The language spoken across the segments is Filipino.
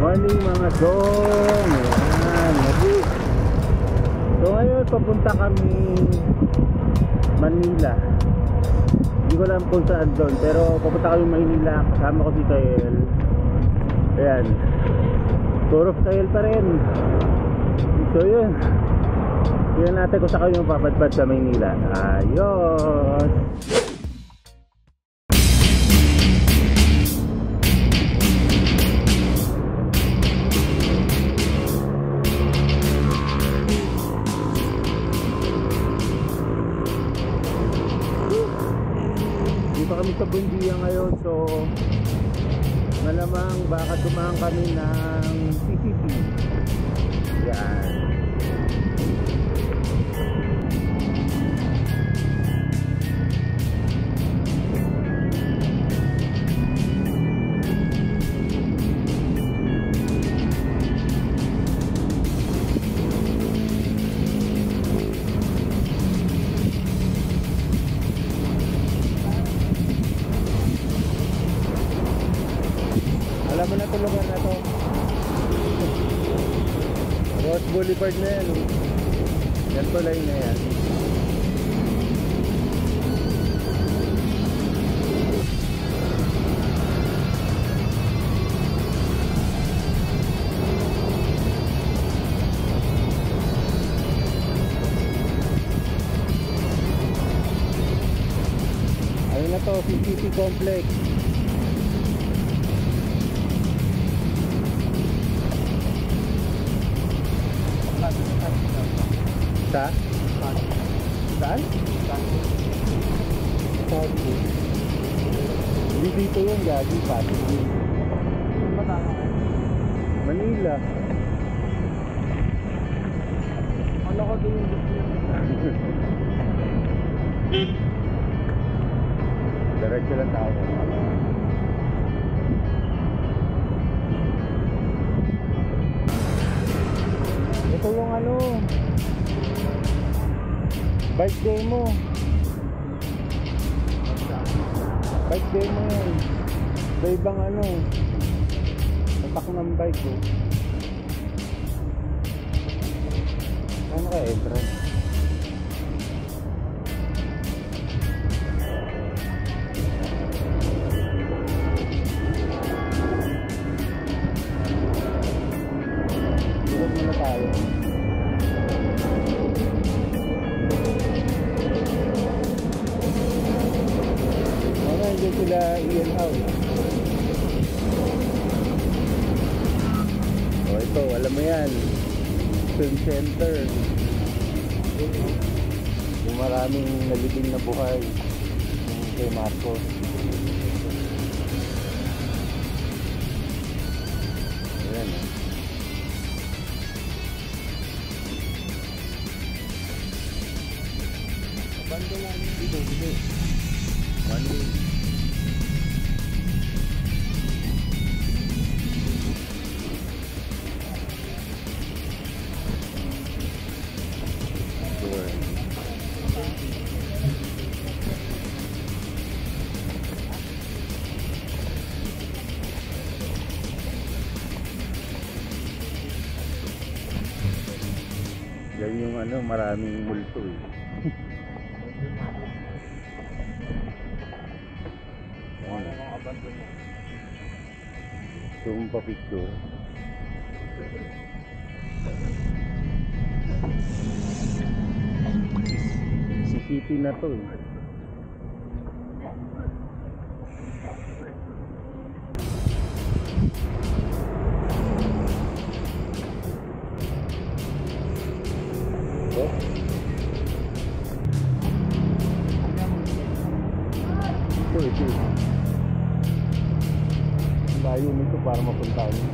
Morning mga dong. Ayan, so ngayon papunta kami Manila. Hindi ko alam kung saan doon, pero papunta kami Manila. Kasama ko si Kael. Ayan, tour of Kael pa rin. So yun, tingnan natin kung saan kami mapapadpad sa Manila. Ayos. Kami sa Bundia ngayon, so malamang baka dumaan kami ng CCT. Yan. Alam mo na ito lugar na to, Ross Boulevard na yan. Yan tulay na yan. Ayun na to, CCT Complex. Sa? Saan? Sabi. Hindi dito yung gagi, Pasig. Manila. Ano ko din yung gusto yun? Diretso lang tayo. Ito yung ano, bike demo. Bike demo yan. Sa ibang ano, tatak ng bike ko. Ano ka entrance? Tulad muna tayo. Nandiyan sila Ian House. O ito, alam mo yan, film center. Yung maraming nalibing na buhay yung kay Marcos. Ayan. Bando lang dito. One way. Yan yung ano, maraming multo eh. Zoom pa picture. Si Kitty na to eh. Ito. Layo nito para mapunta niyo.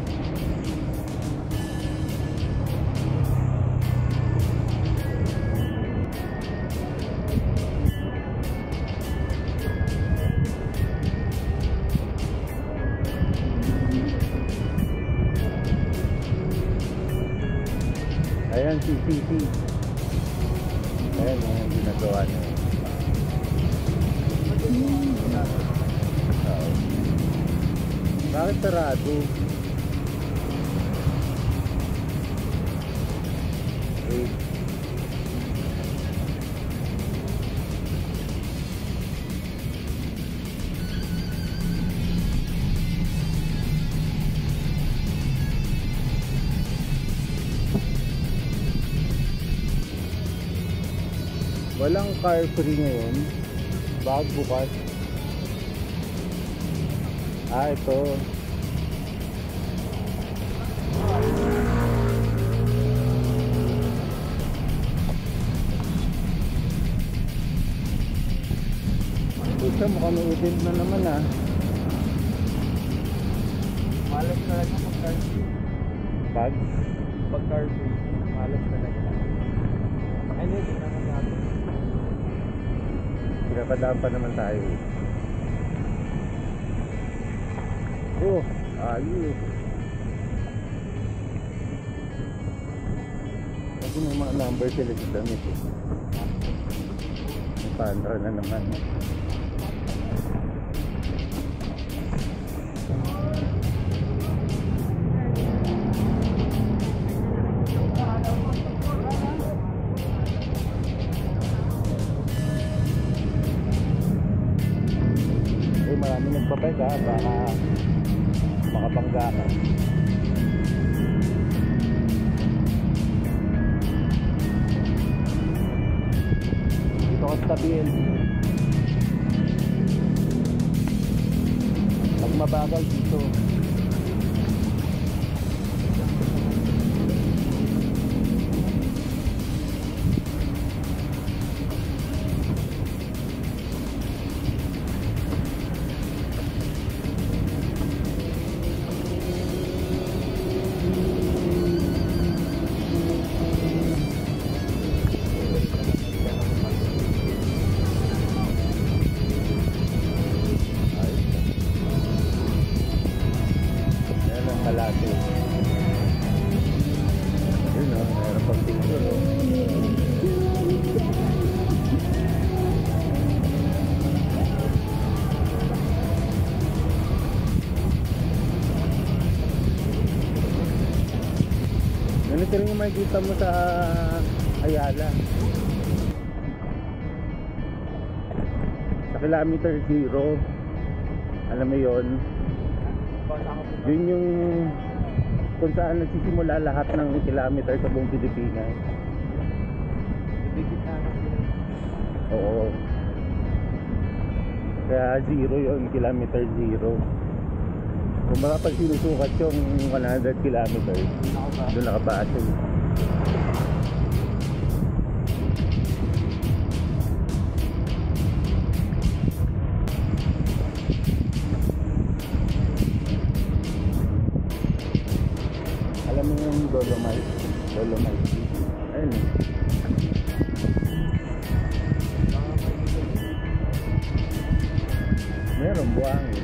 Ayan, CCT. Ayan yung ginagawa niya. Bakit sarado? traffic. Walang car free ngayon. Bakit bukas? Ito. Pusa, mukhang may event na naman Malas talaga pag-car free. Pag? Pag-car free, malas talaga. Ay, hindi naman natin. Pinapadaan pa naman tayo. Oh, ayos. Kasi may mga number sila sa damit May pandra na naman. Marami nagpapay ka, baka makabangga ka. Dito ka stabil. Pag mabagal dito. Kalate. Yun o, mayroon pang picture o. Ganito rin yung makikita mo sa Ayala. Sa kilometer 0. Alam mo yun? Yun yung kung saan nagsisimula lahat ng kilometer sa buong Pilipinas. Bigit na sila. Oo. Kaya 0 yun, kilometer 0. Kung baka pag sinusukat yung 100 kilometers, doon nakabase. Alam mo yung Dolomite? Dolomite. Ayun. Meron buhangin.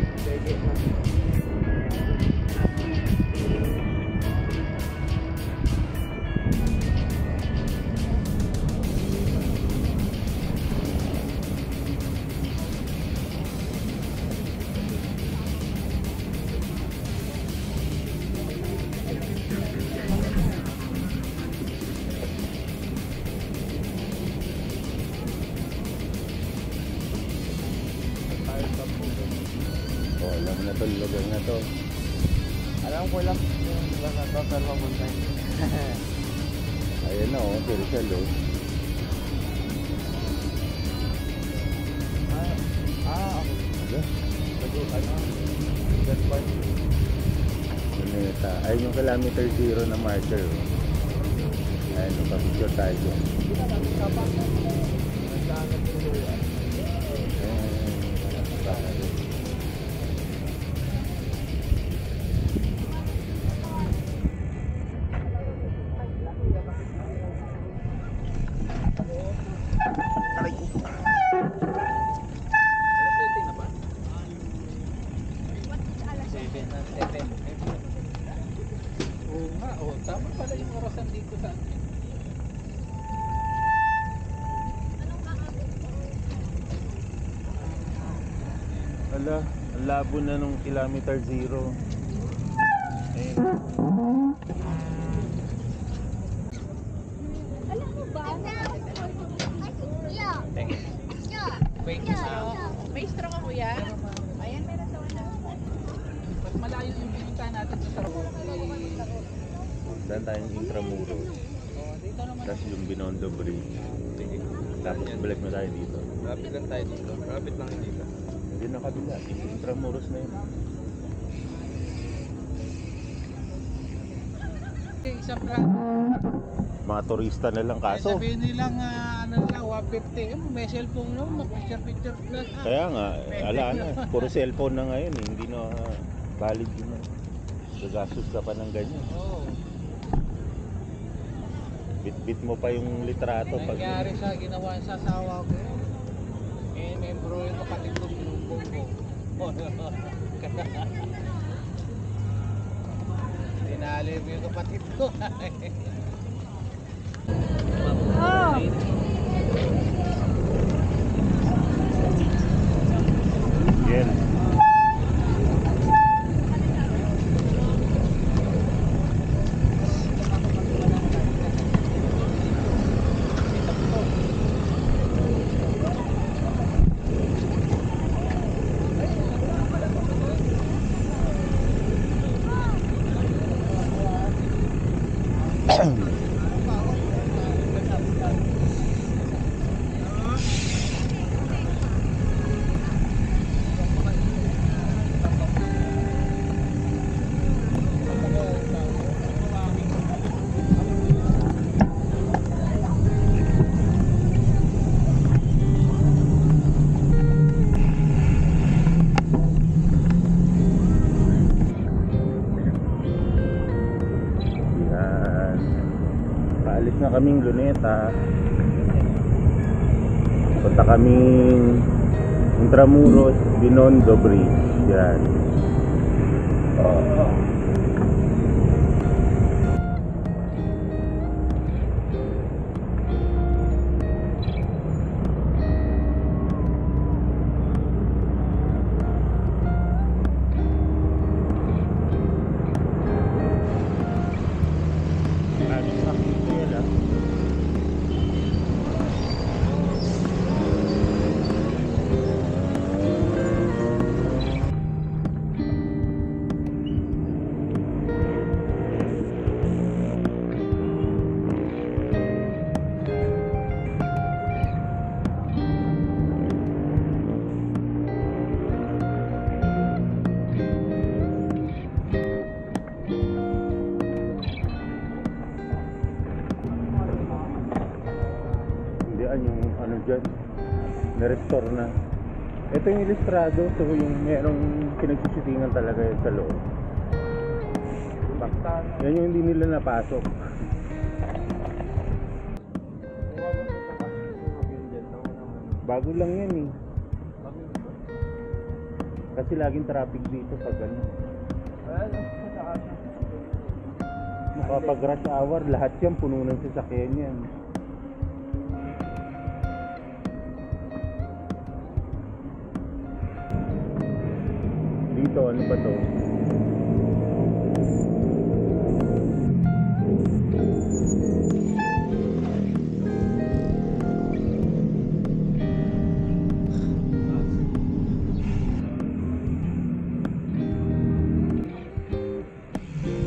Oh, alam mo na to, lugar na to. Alam ko lang yung lugar na to, pero mamunta yun. Ayan na oh, Rizal oh. That part. Luneta. Ayun yung kilometer 0 na marker oh. Ayun, napapicture tayo dyan. Oo nga, oh, tama pala yung orasan dito sa atin. Ala, ang labo na nung kilometer 0. Ayun. kuya? Ayan, meron daw na. Mas malayo yung pinuntahan natin sa Sarbo. Saan tayong Intramuros. Oh, dito naman. Tapos yung Binondo Bridge. Tapos balik na tayo dito. Rapid lang tayo dito. Rapid lang dito. Hindi na kabila. Intramuros na yun. Isang brand. Mga turista na lang kaso. Sabihin nilang ano lang, 150. May cellphone no, mag-picture na. Kaya nga, ala na. Puro cellphone na ngayon eh. Hindi na valid yun. Gagastos ka pa ng ganyan. Oo. Bit-bit mo pa yung litrato. Nangyari sa ginawa sa asawa ko. Eh, membro yung kapatid ko, pinumbong ko. Tinali mo yung kapatid ko. Oh! Yan. Paalis na kaming Luneta. Punta kaming Intramuros, Binondo Bridge. Yan. Yung ano dyan, na-restore na. Ito yung ilustrado, so yung merong pinagsushootingan talaga yun sa loob. Yan yung hindi nila napasok. Bago lang yan eh. Kasi laging traffic dito pag ano. Makapag rush hour, lahat yan puno ng sasakyan yan. Dito, ano ba to?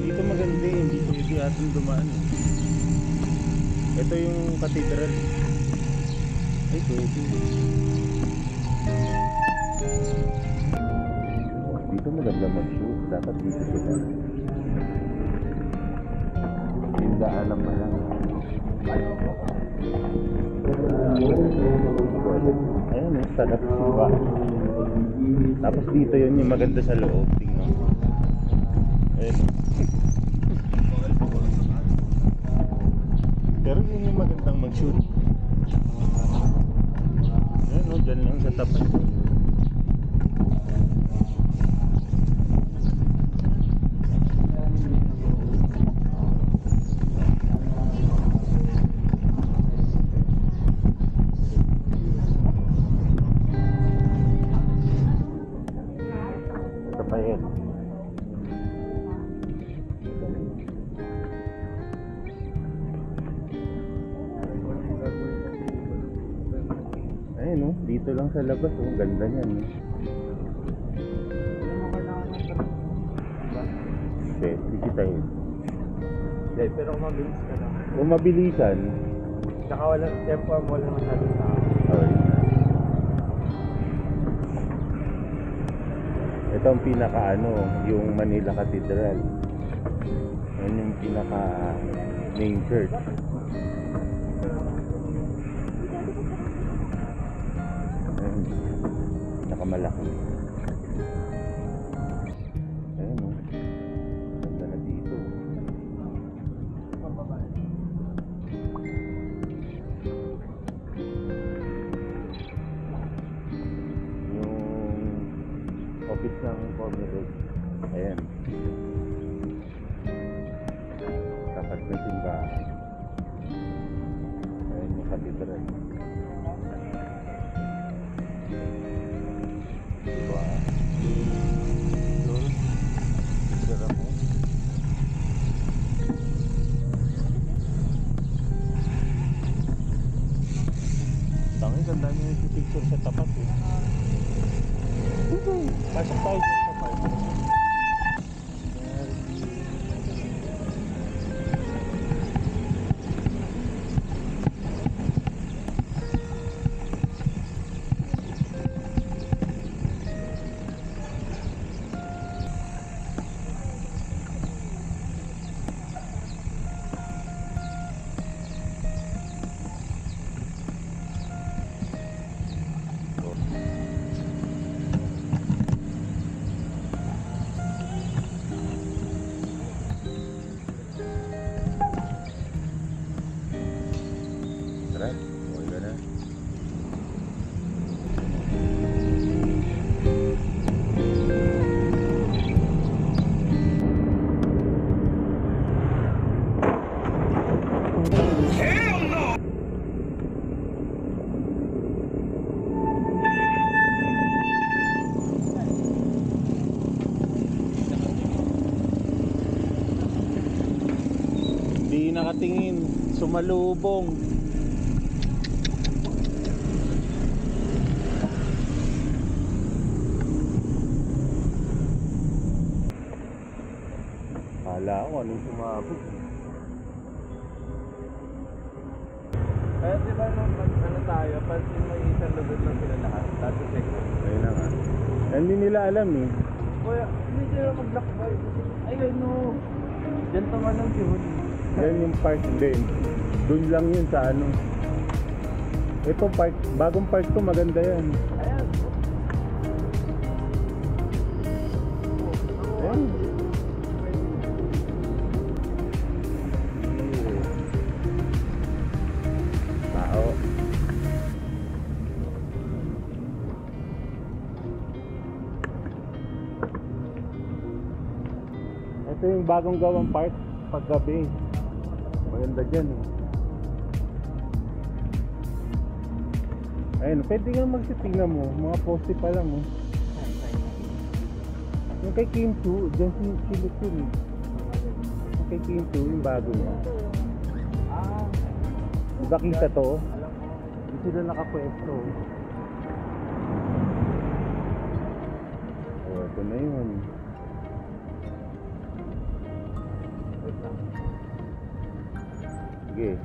Dito maganda eh, hindi pwede ating dumaan eh. Ito yung cathedral. Ay, pwede. Dito maganda mag-shoot. Dapat dito sila. Hindi alam mo lang. Ayan eh, sarap siya. Tapos dito yun yung maganda sa loob. Tingnan mo. Ayan. Pero yun yung magandang mag-shoot. Ayan o, dyan lang sa tapat. Dito lang sa labas, oh. Ganda niyan. Eh. Ano mo kailangan ng ganun? Okay, sisitahin. Hindi, pero kung mabilis ka lang. Kung mabilisan, Tsaka wala, tempo mo wala masyadong tao. oh, yun. Ito ang pinaka yung Manila Cathedral. Yan yung pinaka main church. Ayan, pinakamalaki. Ayan o. Ganda na dito. Yung office ng Comelec. Ayan. Tapat ng simbahan. Ayan yung katedral. Diba? Doon. Tira mo. Tangin, ganda niya yung picture sa tapat eh. Pasok tayo dyan sa park. Tara, okay ka na. Hindi nakatingin, sumalubong. Kala ko anong sumabog. Kaya di ba nung ano tayo, pansin may isang lugar lang sila lahat. Tapos second. Ayun na nga. Hindi nila alam eh. Kuya, hindi sila mag-lakbay. Ayun no. Diyan naman ang sihon. Yan yung park din. Doon lang yun sa ano. Ito park, bagong park to, maganda yan. Ayan. Ayan. Tao. Ito yung bagong gawang park paggabi. Maganda dyan eh. Ayun, pwede nga magsitingnan mo. Mga poste pa lang oh. Yung kay Kim Chu, dyan silip yun eh. Yung kay Kim Chu, yung bago niya. Nakita to. Hindi sila nakapwesto. Oh, ito na yun. Sige.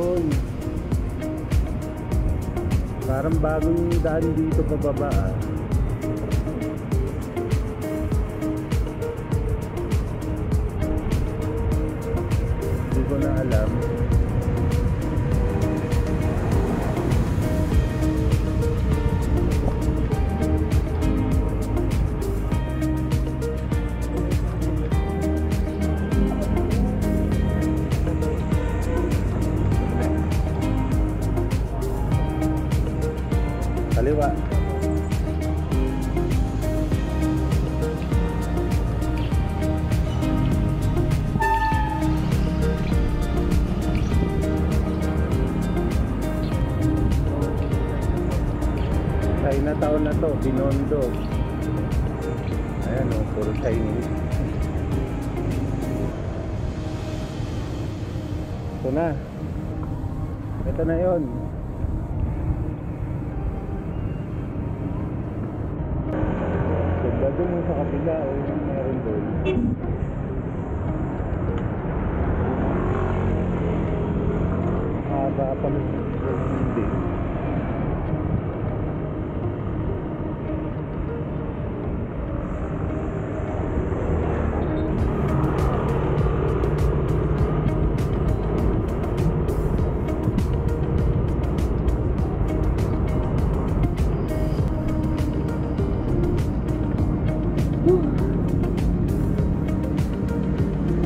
Yun. Parang bagong daan dito pababa ah. Hindi ko na alam. Kaliwa. Chinatown na to, Binondo. Ayan o, puro Chinese. Ito na. Ito na yun. Doon mo sa kabila o meron doon. Haba pa hindi.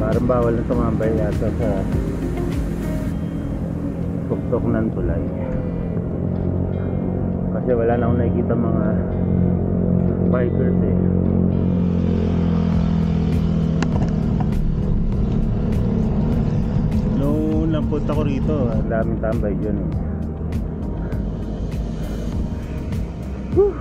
Parang bawal na tumambay yata sa tuktok ng tulay kasi wala na akong nakikita mga bikers eh. Noong napunta ko rito, ang daming tambay dyan eh. Whew.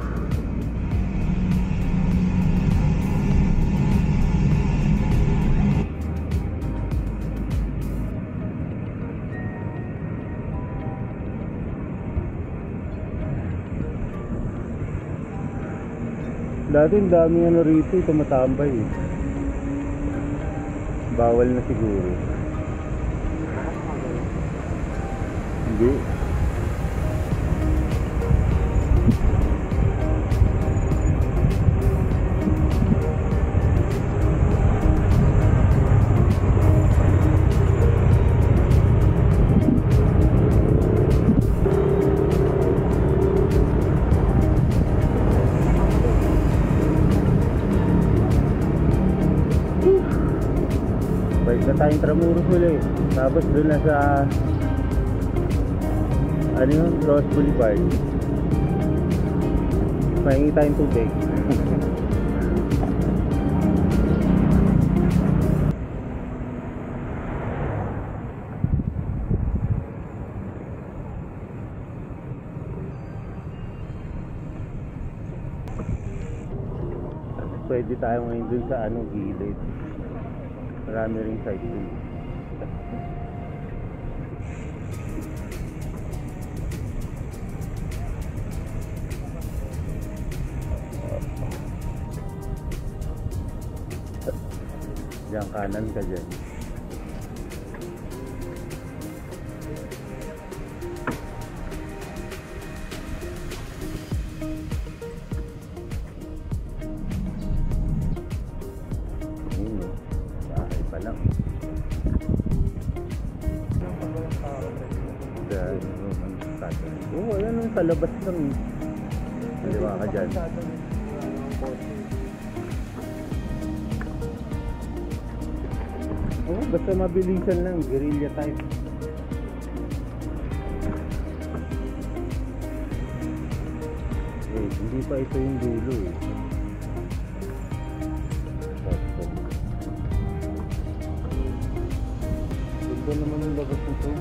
Dati ang daming ano rito, tumatambay eh. Bawal na siguro. Hindi. Balik na tayong Tramuros ulit. Tapos doon na sa ano yun? Ross Boulevard. Mahingi tayong tubig. Pwede tayo ngayon dun sa ano, gilid. Marami ring side dun. Diyan kanan ka dyan. Oo, ayan yung sa labas lang eh. Kaliwa ka dyan. Oo, basta mabilisan lang, guerrilla type. Eh, hindi pa ito yung dulo eh. Ganda naman yung labas nito.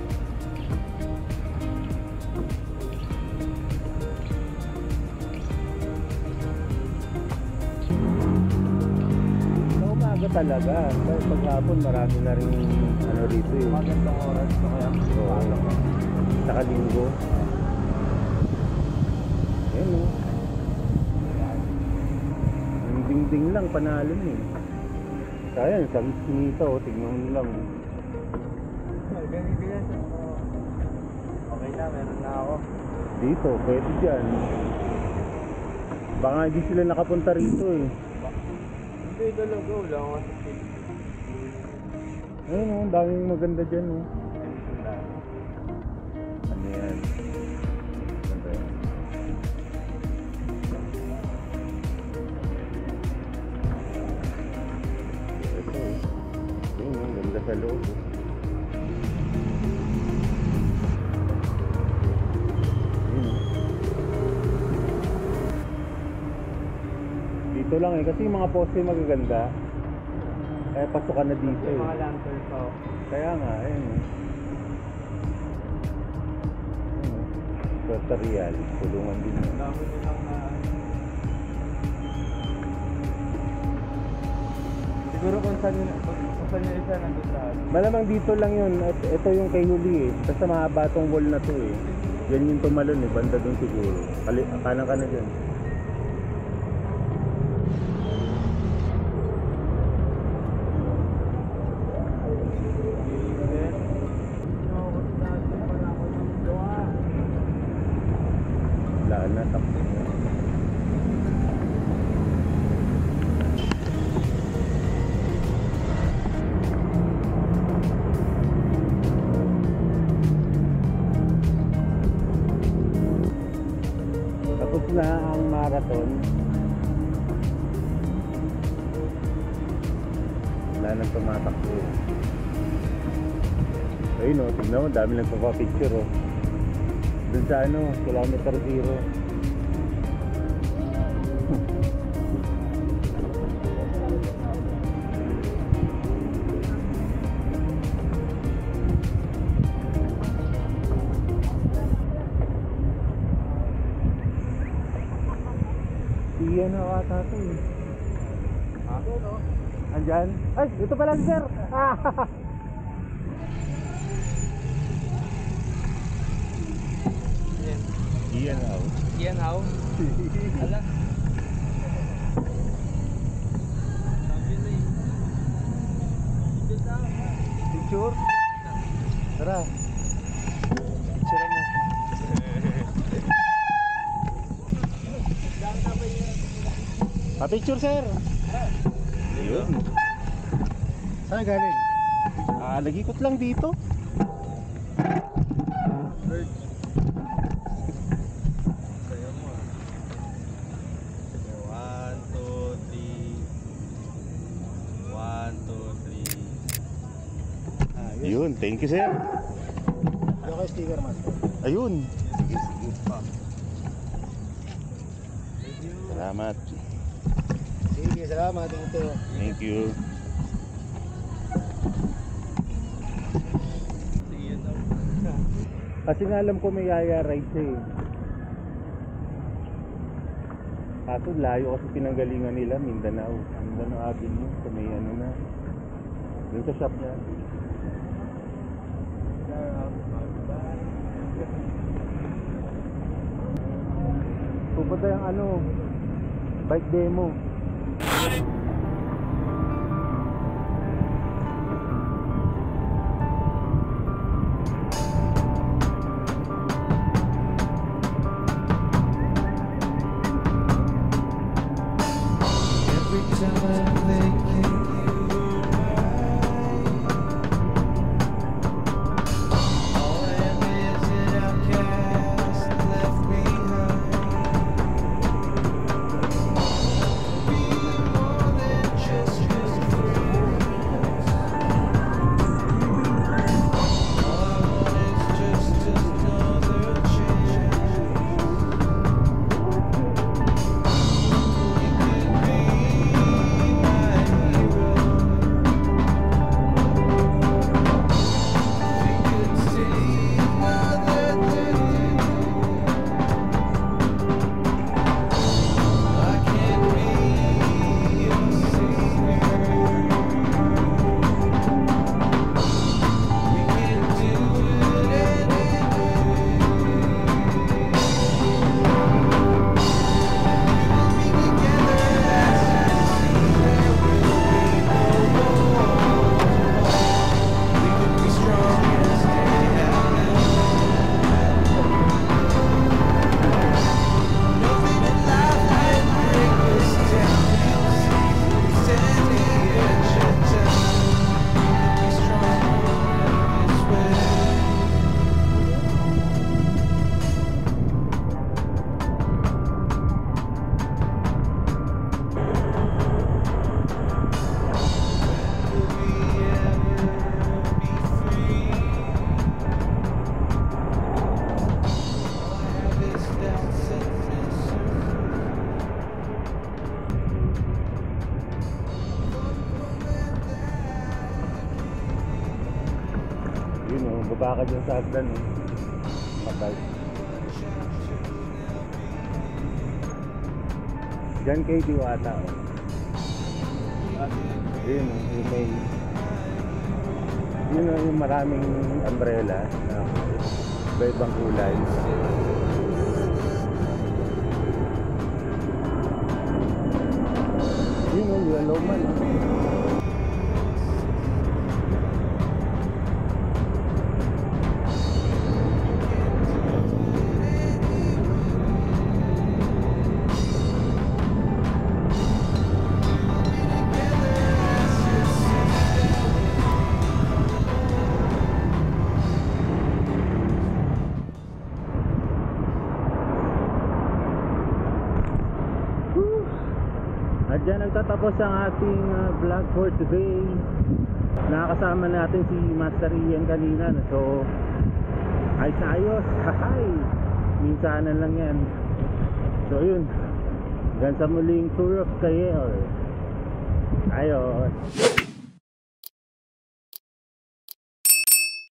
Talaga, dahil paghapon marami na rin ano rito eh. Magandang oras na kaya Saka linggo. Ayan o. Yung dingding lang, panalo eh. Kaya sa mismita o, tignan mo lang. na, meron na ako. Dito, pwede dyan. Baka hindi sila nakapunta rito eh. Hindi talaga, wala ako sa state. Ayun oh, ang daming maganda dyan oh. Ano yan? Ganda yan. Ito eh. Ayun oh, ganda sa loob oh. Ayun oh. Dito lang eh, kasi yung mga poste magaganda. Kaya pasok ka na dito Yung eh. mga lantern pa. Kaya nga, ayun eh. Puerto Real, tulungan din yun. Dami nilang na... Siguro kung saan yung isa nandun sa atin. Malamang dito lang yun. At ito yung kay Huli eh. Basta mahaba tong wall na to eh. Yan yung tumalon eh. Banda dun siguro. Kanan ka na dyan. Wala na, takbo na. Tapos na ang marathon. Wala nang tumatakbo. Ayun o, tignan mo, dami lang pagpapicture o. Dun sa ano, kilometer 0. Iyan na ata ito eh. Andyan? Ay, ito pala si sir! Iyan na ako. Iyan how? Ala. Sabi na eh. Picture? Tara. Picture mo. Pa-picture sir! Ayun. Saan galing? Nag-ikot lang dito. Sayo mo ah. 1, 2, 3. 1, 2, 3. Ayun, thank you sir. Ano kayo sticker master? Ayun. Sige, sige pa. Salamat. Sige, salamat. Ito. Thank you. Sige daw. Kasi nga alam ko may yaya ride siya eh. Kaso layo kasi pinanggalingan nila, Mindanao. Mindanao Avenue, so may ano na. Doon sa shop niya. Pupunta yung ano, bike demo. Every time I'm thinking you all I am is an outcast left behind. baka dyan sa hagdan eh. Patay. Diyan kay Diwata oh. Yun yung may yun yung maraming umbrella na iba-ibang kulay. Yun yung yellow man oh. At dyan nagtatapos ang ating vlog for today. Nakakasama natin si Master Ian kanina. So, ayos na ayos. Hahay! Minsanan lang yan. So, yun. Hanggang sa muling tour of Cayer. Ayos!